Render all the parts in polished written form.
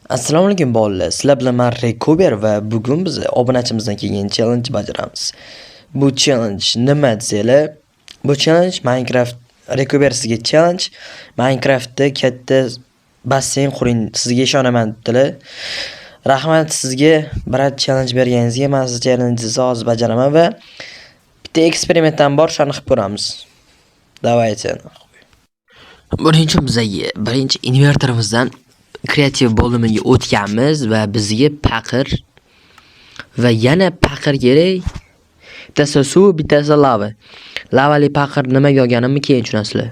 Assalomu alaykum bolalar. Sizlar bilan men Rekober va bugun biz obunachimizdan kelgan challenge bajaramiz. Bu challenge nima desanglar, bu challenge Minecraft Rekober sizga challenge. Minecraftda katta basseyn quring, sizga ishonaman dedilar. Rahmat sizga birat challenge berganingizga. Men siz challengingizni hozir bajaraman va bitta eksperimentdan bor, shuni qilib ko'ramiz. Давайте. Birinchi invertorimizdan kreativ bo'limiga o'tganmiz va bizga paqir va yana paqir kerak. Bittasi suv, bittasi lava. Lavali paqir nimaga olganimni keyin tushunasizlar.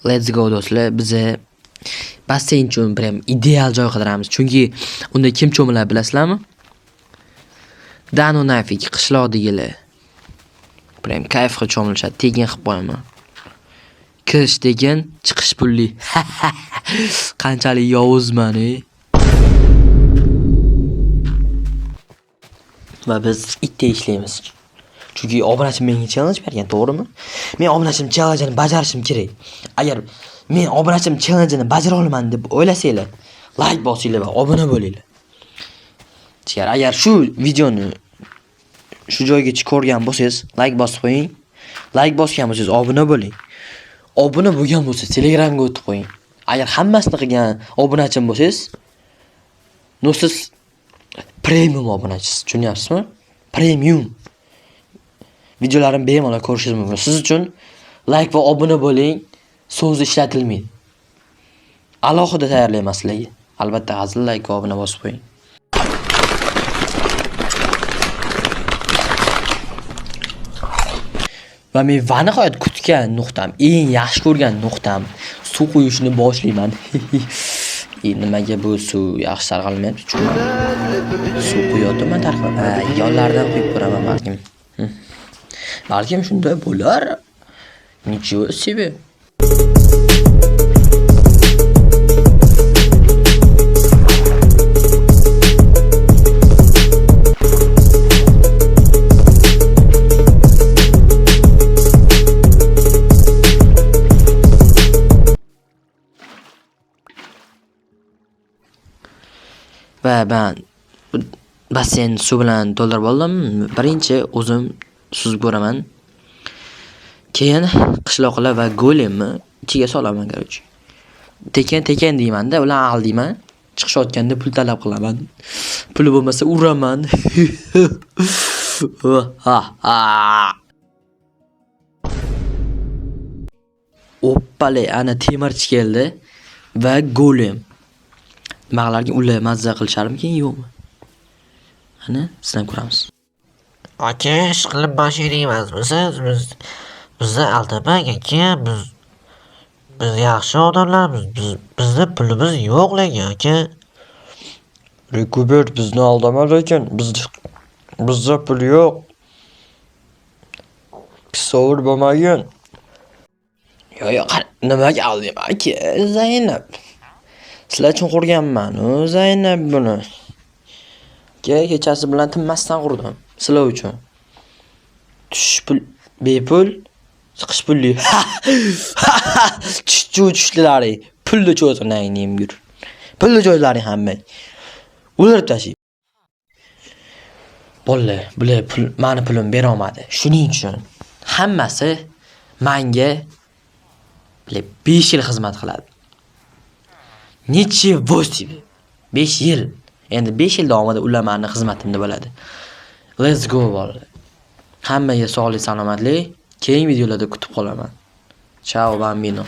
Let's go do'stlar. Biz basseyn uchun prям ideal joy qidiramiz. Chunki unda kim cho'miladi bilasizlarmi? Dano nafik qishloqdagilar. Prям kayfga cho'milishadi. Tekin qilib qo'yaman. Kirish degan chiqish pulli. Qanchalik yovuzman Va biz itda ishlaymiz. Chunki obunachim menga challenge bergan, to'g'rimi? Men obunachim challenge'ini bajarishim kerak. Agar men obunachim challenge'ini bajara olaman deb o'ylasanglar, like bosinglar va obuna bo'linglar. Agar shu videoni shu joygacha ko'rgan bo'lsangiz, like bosib qo'ying. Like bosgan bo'lsangiz obuna bo'ling. Obuna bo'lgan bo'lsa Telegramga o'tib qo'ying. Agar hammasini qilgan obunachim bo'lsangiz, siz premium obunachisiz, tushunyapsizmi? Premium. Videolarimni bemalol ko'rishingiz mumkin. Siz uchun like va obuna bo'ling so'zi ishlatilmaydi. Alohida tayyorlayman sizlarga. Albatta hazil like va obuna bosib qo'ying. Va men va nihoyat kutgan nuqtam, eng yaxshi ko'rgan nuqtam suv quyishni boshlayman. Nimaga bu suv yaxshi sarg'almayapti? Chunki suv quyotman tarqab. Yonlardan quyib ko'raman balkim. Balkim shunday bo'lar. Ничего себе. Va men basseyn suv bilan to'ldirib oldim. Birinchi o'zim suzib ko'raman. Keyin qishloqlar va golemni ichiga solaman, короче. Tekin deyman-da, ular aldiyman. Chiqishayotganda pul talab qilaman. Puli bo'lmasa uraman. Oppale, ana temirchi keldi va golem. Nimalarga ular mazza qilisharmikin, yo'qmi? Ana, sizdan ko'ramiz. Aka, ish qilib boshlayapmiz. Bizni aldamang aka, biz yaxshi odamlarmiz. Bizda pulimiz yo'q lekin aka. Rekober bizni aldama lekin bizda pul yo'q. Pisovur bo'lmagan. Yo'q, nimaga alding aka? Zaynab. Sizlar uchun qurganman, Zaynab buni. Kechasi bilan tinmasdan qurdim. Sizlar uchun. Tush pul, bepul, chiqish pulli. Tushlaring. Pulni cho'zg'inang yur. Pulni joylaring hamma. O'ldirib tashing. Bolalar, bular meni pulim bera olmadi. Shuning uchun hammasi menga 5 yil xizmat qiladi. Necha vosti? 5 yil. Endi 5 yil davomida ular meni xizmatimda bo'ladi. Let's go bolalar. Hammaga sog'lik, salomatlik. Keyingi videolarda kutib qolaman. Ciao bambino.